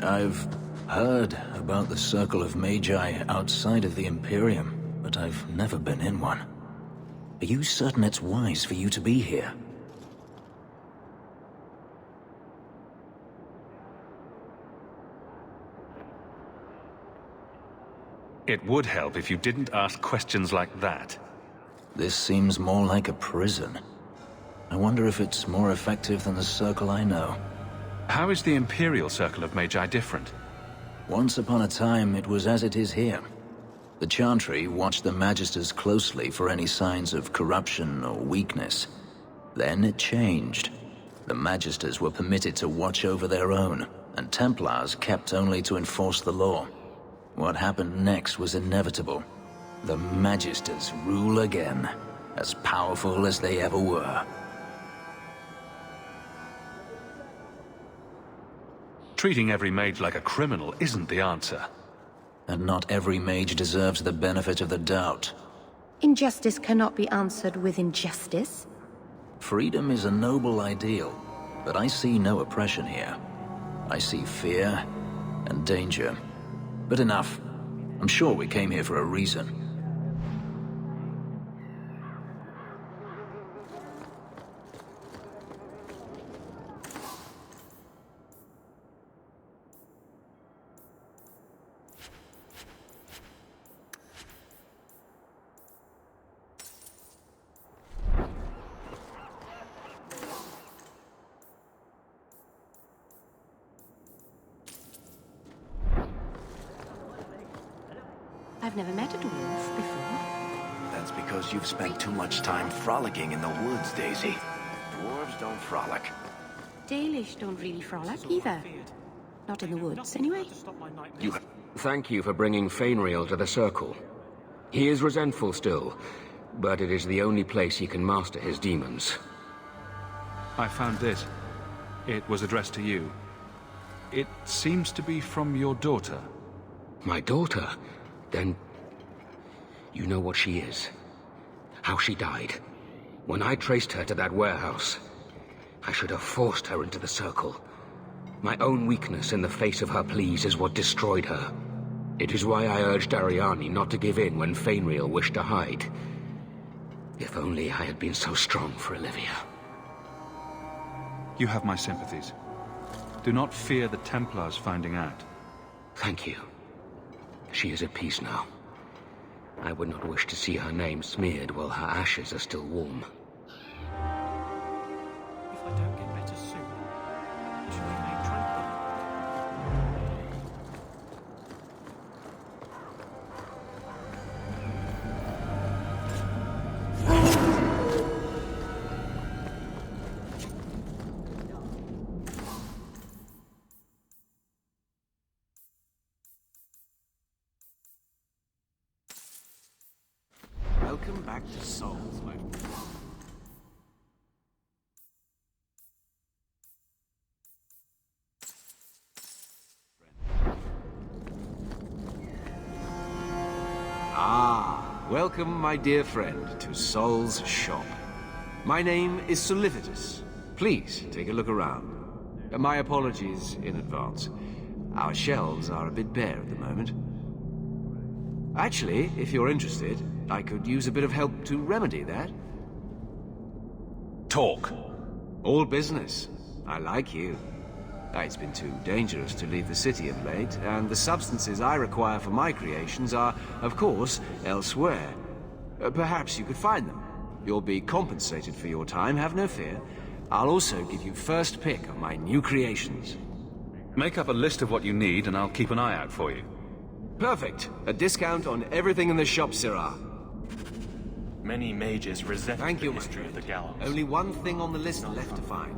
I've heard about the Circle of Magi outside of the Imperium, but I've never been in one. Are you certain it's wise for you to be here? It would help if you didn't ask questions like that. This seems more like a prison. I wonder if it's more effective than the Circle I know. How is the Imperial Circle of Magi different? Once upon a time, it was as it is here. The Chantry watched the Magisters closely for any signs of corruption or weakness. Then it changed. The Magisters were permitted to watch over their own, and Templars kept only to enforce the law. What happened next was inevitable. The Magisters rule again, as powerful as they ever were. Treating every mage like a criminal isn't the answer. And not every mage deserves the benefit of the doubt. Injustice cannot be answered with injustice. Freedom is a noble ideal, but I see no oppression here. I see fear and danger. But enough. I'm sure we came here for a reason. I've never met a dwarf before. That's because you've spent too much time frolicking in the woods, Daisy. Dwarves don't frolic. Dalish don't really frolic either. Not in the woods, anyway. Thank you for bringing Fainriel to the Circle. He is resentful still, but it is the only place he can master his demons. I found this. It was addressed to you. It seems to be from your daughter. My daughter? Then you know what she is. How she died. When I traced her to that warehouse, I should have forced her into the Circle. My own weakness in the face of her pleas is what destroyed her. It is why I urged Ariani not to give in when Fainriel wished to hide. If only I had been so strong for Olivia. You have my sympathies. Do not fear the Templars finding out. Thank you. She is at peace now. I would not wish to see her name smeared while her ashes are still warm. If I don't get better soon, it should remain tranquil. Welcome back to Souls, my friend. Welcome, my dear friend, to Sol's shop. My name is Solicitus. Please, take a look around. My apologies in advance. Our shelves are a bit bare at the moment. Actually, if you're interested, I could use a bit of help to remedy that. Talk. All business. I like you. It's been too dangerous to leave the city of late, and the substances I require for my creations are, of course, elsewhere. Perhaps you could find them. You'll be compensated for your time, have no fear. I'll also give you first pick of my new creations. Make up a list of what you need, and I'll keep an eye out for you. Perfect. A discount on everything in the shop, Sirrah. Many mages resent Thank you, the my history of the friend. gallows. Only one thing on the list left to find.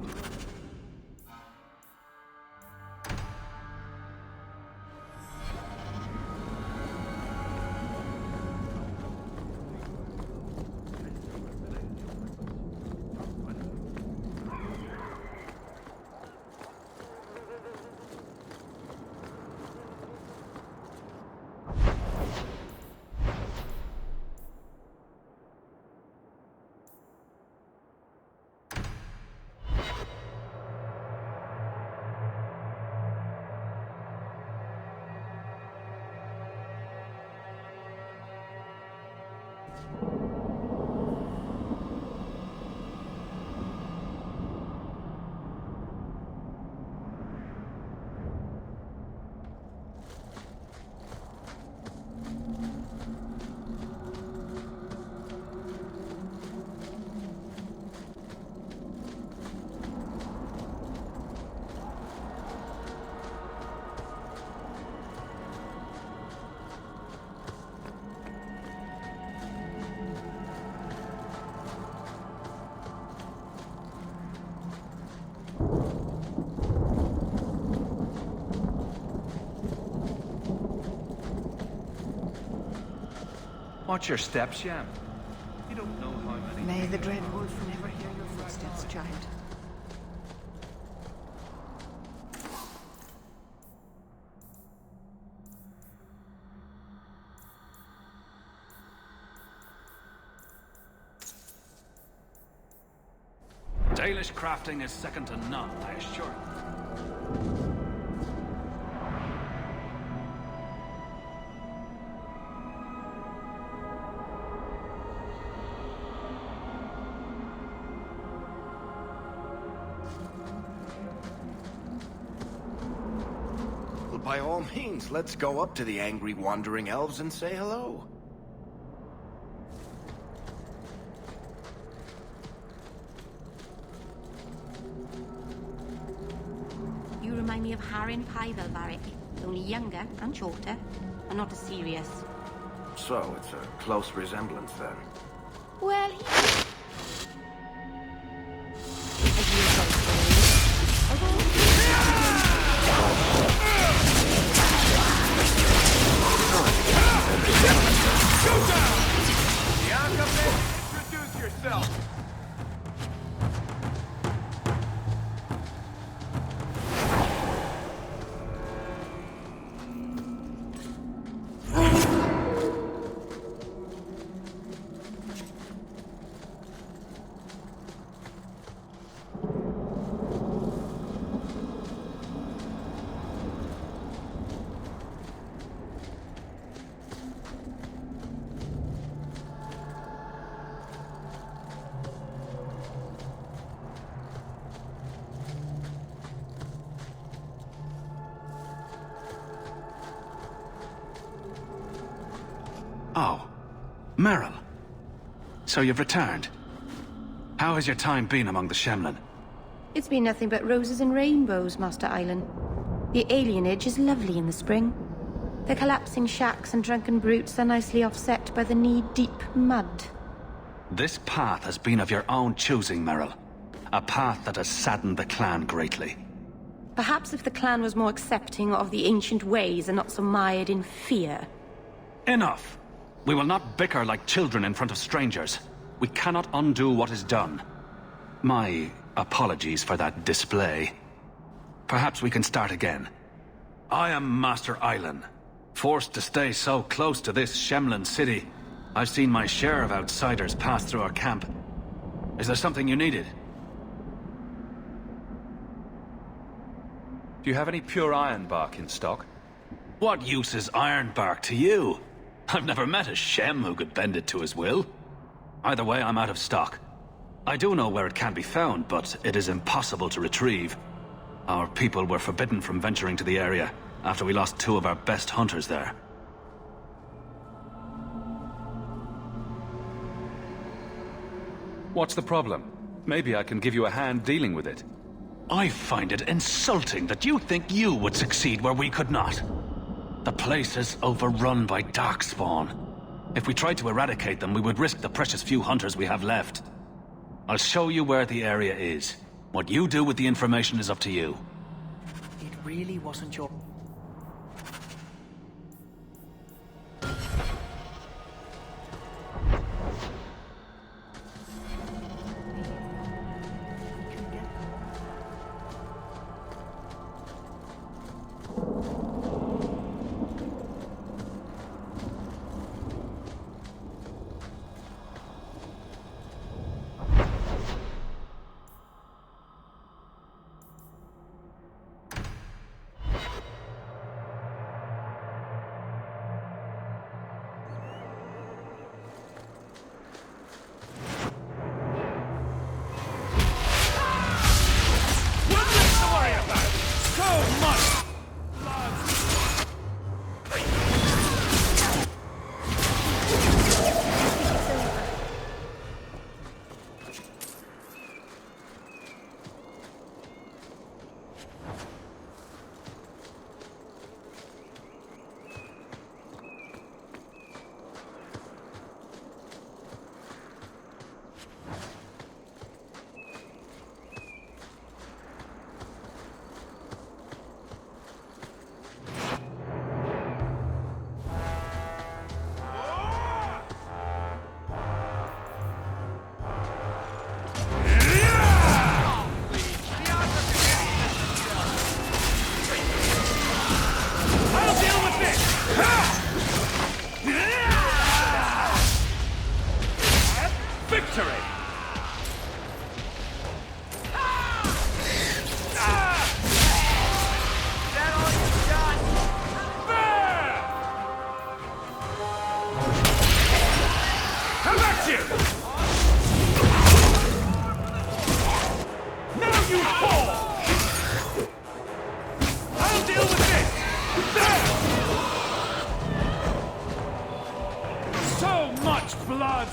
Watch your steps, Yam. You don't know how many... May the dread wolf never hear your footsteps, child. Dalish crafting is second to none, I assure you. By all means, let's go up to the angry wandering elves and say hello. You remind me of Harin Paivelvarik, only younger and shorter, and not as serious. So, it's a close resemblance then. Well, he... Introduce yourself! Oh, Meryl. So you've returned. How has your time been among the Shemlin? It's been nothing but roses and rainbows, Master Island. The alienage is lovely in the spring. The collapsing shacks and drunken brutes are nicely offset by the knee-deep mud. This path has been of your own choosing, Meryl. A path that has saddened the clan greatly. Perhaps if the clan was more accepting of the ancient ways and not so mired in fear. Enough! We will not bicker like children in front of strangers. We cannot undo what is done. My apologies for that display. Perhaps we can start again. I am Master Island. Forced to stay so close to this Shemlin city, I've seen my share of outsiders pass through our camp. Is there something you needed? Do you have any pure iron bark in stock? What use is iron bark to you? I've never met a Shem who could bend it to his will. Either way, I'm out of stock. I do know where it can be found, but it is impossible to retrieve. Our people were forbidden from venturing to the area after we lost 2 of our best hunters there. What's the problem? Maybe I can give you a hand dealing with it. I find it insulting that you think you would succeed where we could not. The place is overrun by darkspawn. If we tried to eradicate them, we would risk the precious few hunters we have left. I'll show you where the area is. What you do with the information is up to you. It really wasn't your... blood!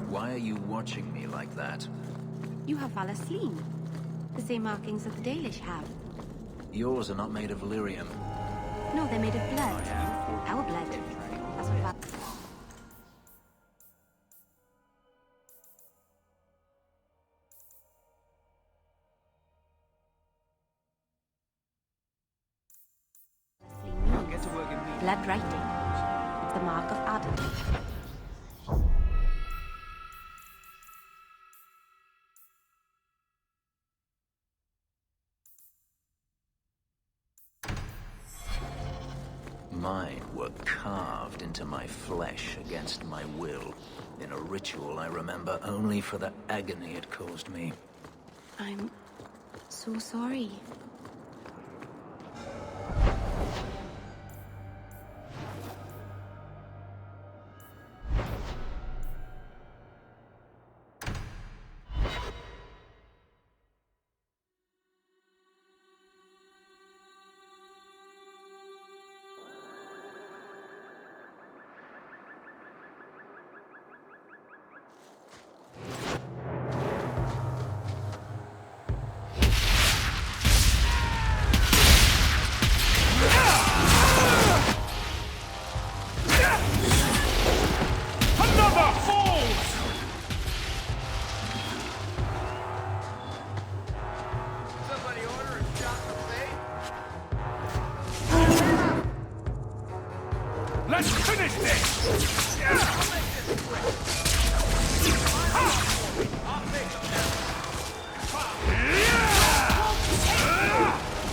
Why are you watching me like that? You have Valasleen. The same markings that the Dalish have. Yours are not made of lyrium. No, they're made of blood. Our blood. That's what Val... Blood writing. It's the mark of Adam. Mine were carved into my flesh against my will, in a ritual I remember only for the agony it caused me. I'm so sorry. Let's finish this!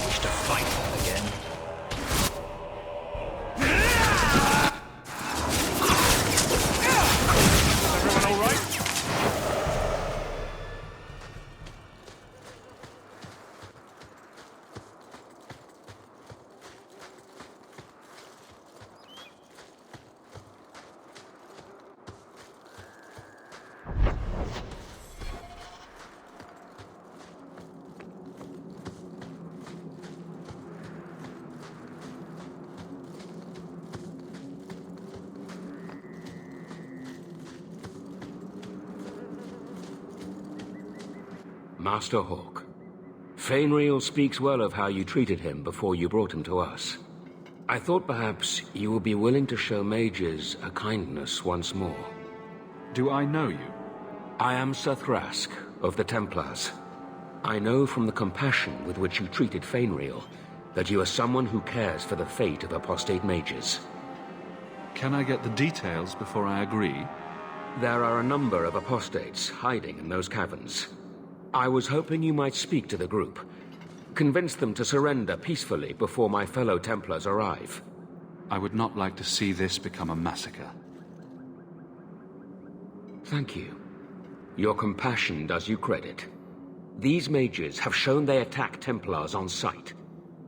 Wish to fight again. Everyone all right? Master Houk, Fainriel speaks well of how you treated him before you brought him to us. I thought perhaps you would be willing to show mages a kindness once more. Do I know you? I am Sir Thrask of the Templars. I know from the compassion with which you treated Fainriel that you are someone who cares for the fate of apostate mages. Can I get the details before I agree? There are a number of apostates hiding in those caverns. I was hoping you might speak to the group. Convince them to surrender peacefully before my fellow Templars arrive. I would not like to see this become a massacre. Thank you. Your compassion does you credit. These mages have shown they attack Templars on sight.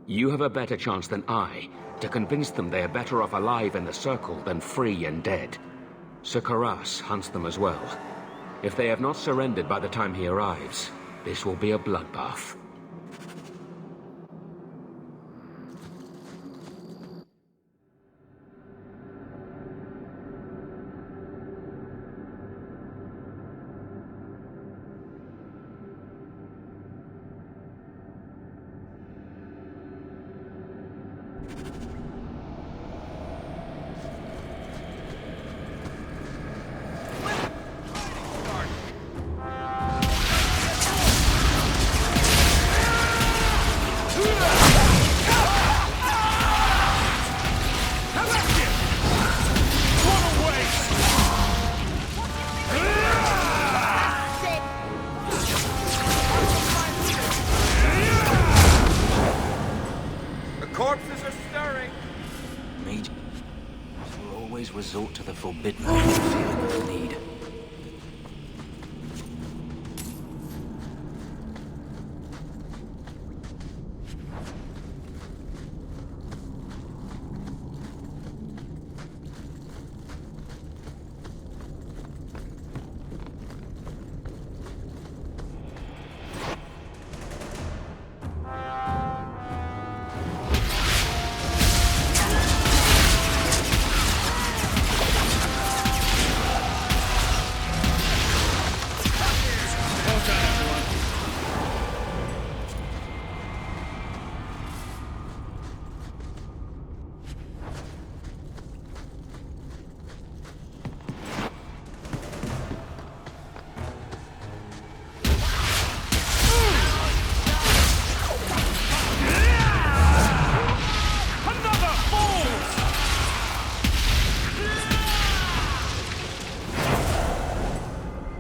You have a better chance than I to convince them they are better off alive in the Circle than free and dead. Sir Karas hunts them as well. If they have not surrendered by the time he arrives, this will be a bloodbath. always resort to the forbidden feeling of need.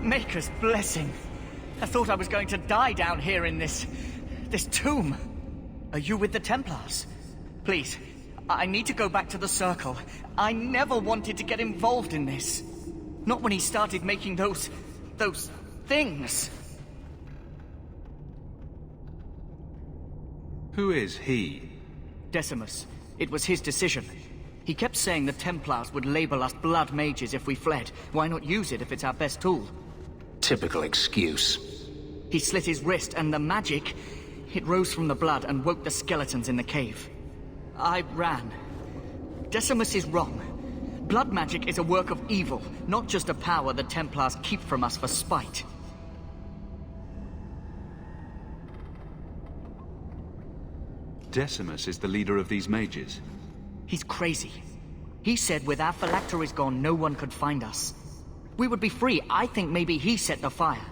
Maker's blessing. I thought I was going to die down here in this tomb. Are you with the Templars? Please, I need to go back to the Circle. I never wanted to get involved in this. Not when he started making those things. Who is he? Decimus. It was his decision. He kept saying the Templars would label us blood mages if we fled. Why not use it if it's our best tool? Typical excuse. He slit his wrist, and the magic, it rose from the blood and woke the skeletons in the cave. I ran. Decimus is wrong. Blood magic is a work of evil, not just a power the Templars keep from us for spite. Decimus is the leader of these mages. He's crazy. He said with our phylacteries gone, no one could find us. We would be free. I think maybe he set the fire.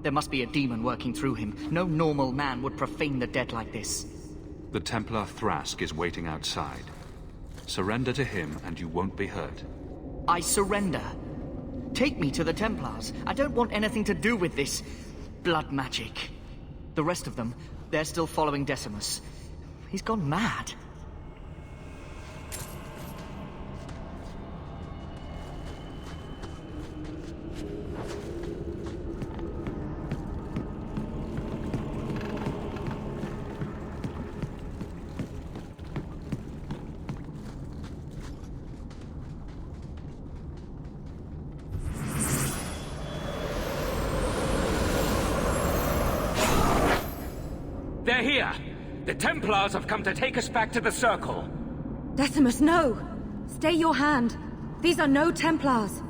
There must be a demon working through him. No normal man would profane the dead like this. The Templar Thrask is waiting outside. Surrender to him and you won't be hurt. I surrender. Take me to the Templars. I don't want anything to do with this blood magic. The rest of them, they're still following Decimus. He's gone mad. They're here! The Templars have come to take us back to the Circle! Decimus, no! Stay your hand. These are no Templars.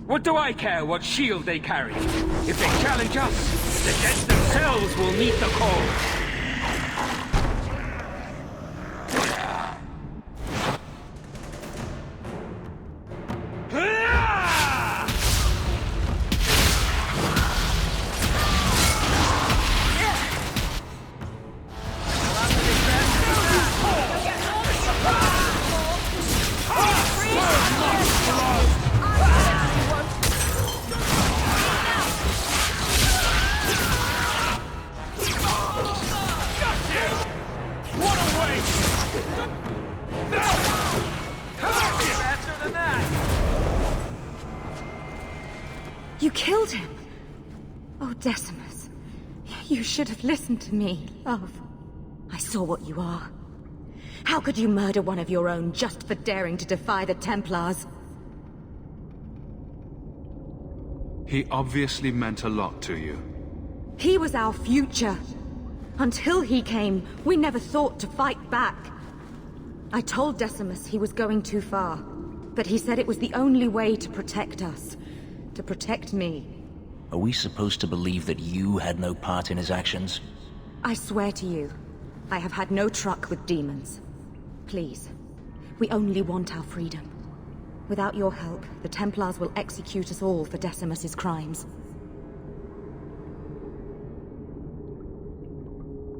What do I care what shield they carry? If they challenge us, the dead themselves will meet the call! You killed him! Oh, Decimus. You should have listened to me, love. I saw what you are. How could you murder one of your own just for daring to defy the Templars? He obviously meant a lot to you. He was our future. Until he came, we never thought to fight back. I told Decimus he was going too far, but he said it was the only way to protect us. To protect me. Are we supposed to believe that you had no part in his actions? I swear to you, I have had no truck with demons. Please, we only want our freedom. Without your help, the Templars will execute us all for Decimus's crimes.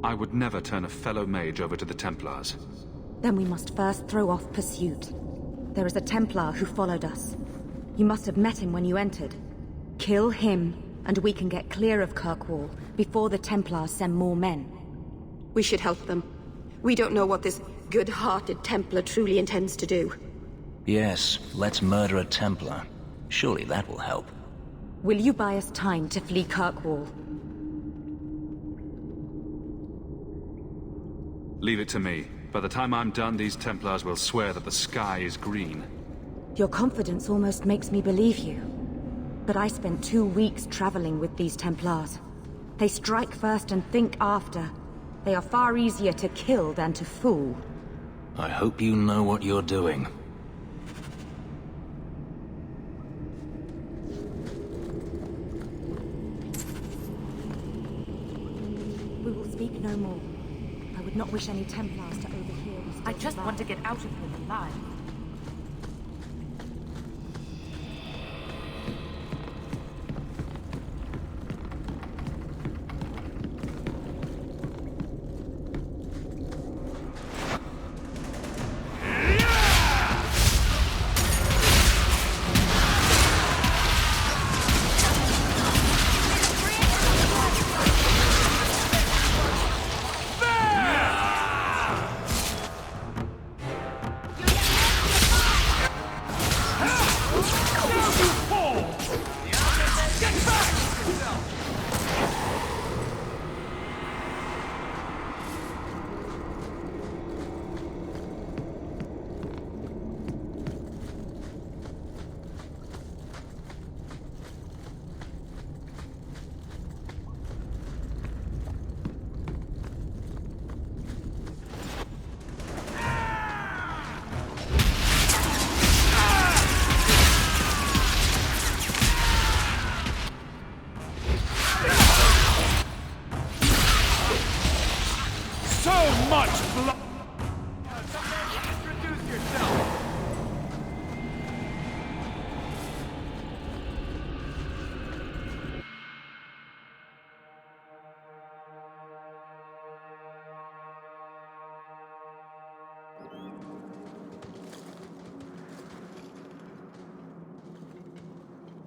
I would never turn a fellow mage over to the Templars. Then we must first throw off pursuit. There is a Templar who followed us. You must have met him when you entered. Kill him, and we can get clear of Kirkwall before the Templars send more men. We should help them. We don't know what this good-hearted Templar truly intends to do. Yes, let's murder a Templar. Surely that will help. Will you buy us time to flee Kirkwall? Leave it to me. By the time I'm done, these Templars will swear that the sky is green. Your confidence almost makes me believe you. But I spent 2 weeks traveling with these Templars. They strike first and think after. They are far easier to kill than to fool. I hope you know what you're doing. We will speak no more. I would not wish any Templars to overhear us. I just want to get out of here alive.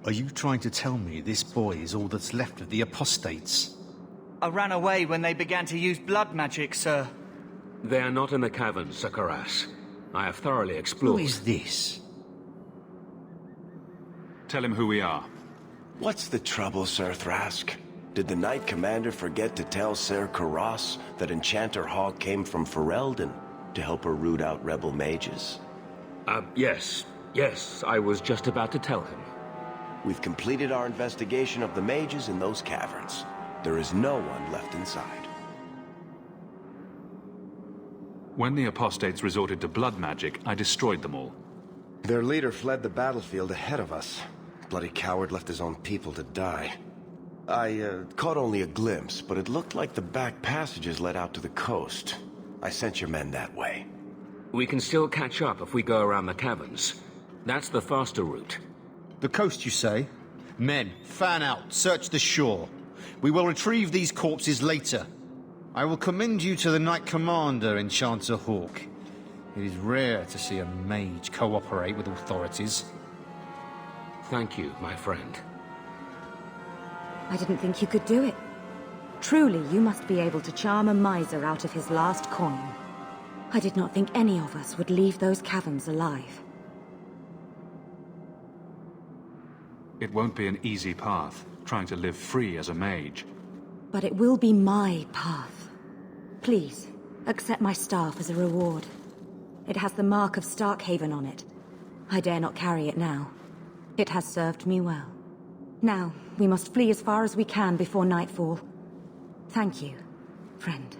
Are you trying to tell me this boy is all that's left of the apostates? I ran away when they began to use blood magic, sir. They are not in the caverns, Sakaras. I have thoroughly explored. Who is this? Tell him who we are. What's the trouble, Sir Thrask? Did the Knight Commander forget to tell Ser Karas that Enchanter Hawk came from Ferelden to help her root out rebel mages? Yes. Yes, I was just about to tell him. We've completed our investigation of the mages in those caverns. There is no one left inside. When the apostates resorted to blood magic, I destroyed them all. Their leader fled the battlefield ahead of us. Bloody coward left his own people to die. I caught only a glimpse, but it looked like the back passages led out to the coast. I sent your men that way. We can still catch up if we go around the caverns. That's the faster route. The coast, you say? Men, fan out, search the shore. We will retrieve these corpses later. I will commend you to the Knight Commander, Enchanter Hawk. It is rare to see a mage cooperate with authorities. Thank you, my friend. I didn't think you could do it. Truly, you must be able to charm a miser out of his last coin. I did not think any of us would leave those caverns alive. It won't be an easy path, trying to live free as a mage. But it will be my path. Please, accept my staff as a reward. It has the mark of Starkhaven on it. I dare not carry it now. It has served me well. Now, we must flee as far as we can before nightfall. Thank you, friend.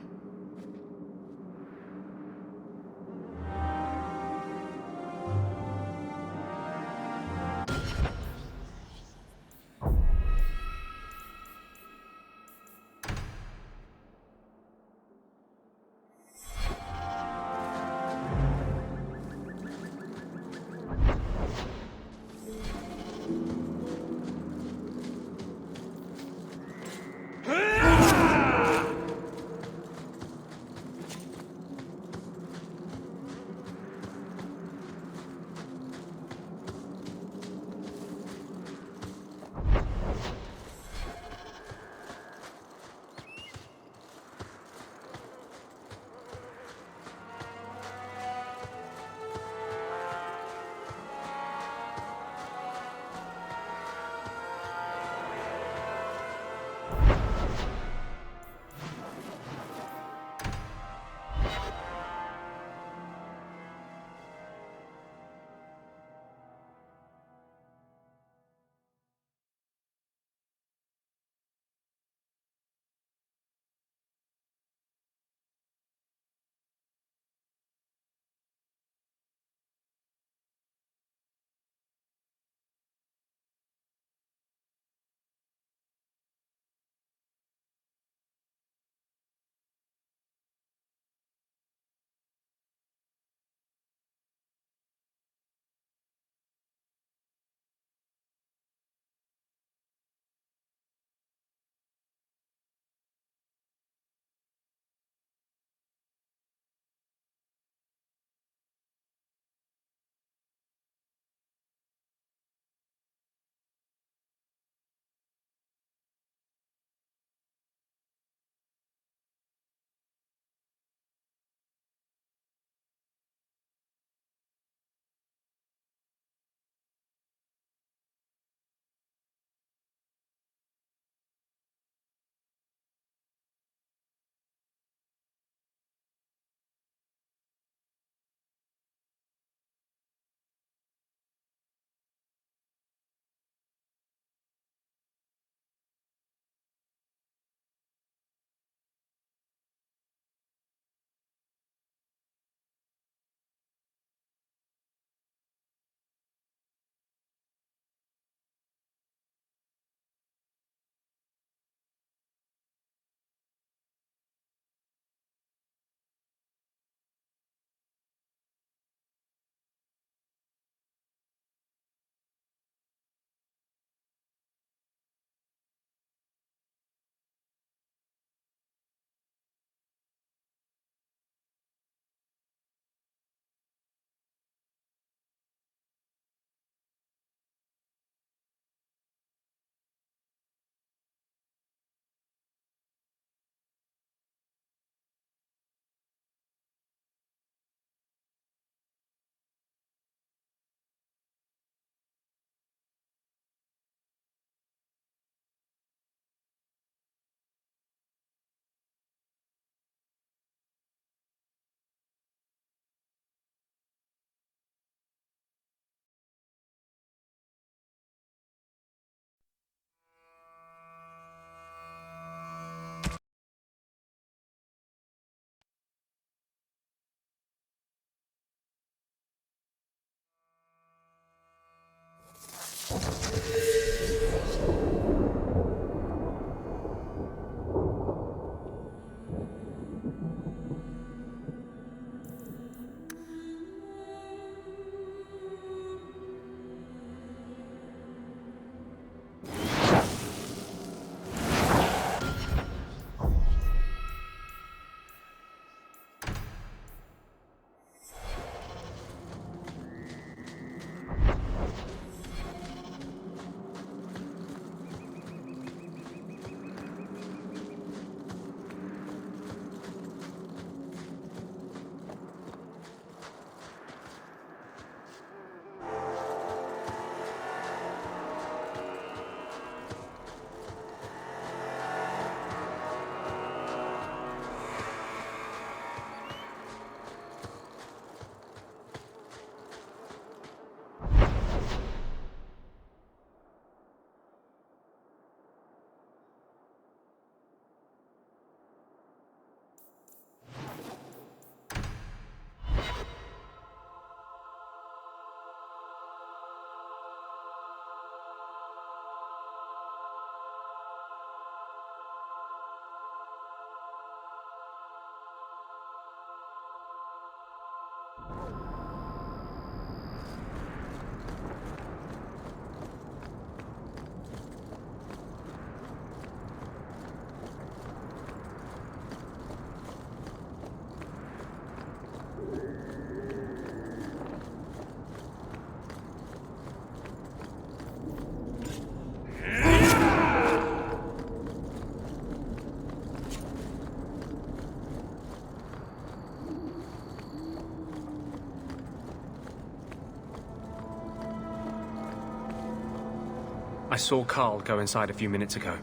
I saw Carl go inside a few minutes ago.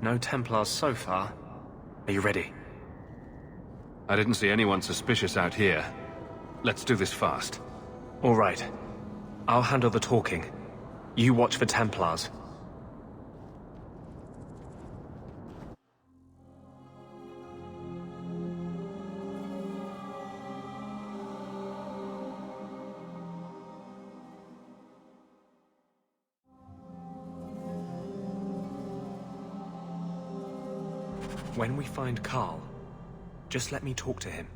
No Templars so far. Are you ready? I didn't see anyone suspicious out here. Let's do this fast. All right. I'll handle the talking. You watch for Templars. When we find Carl, just let me talk to him.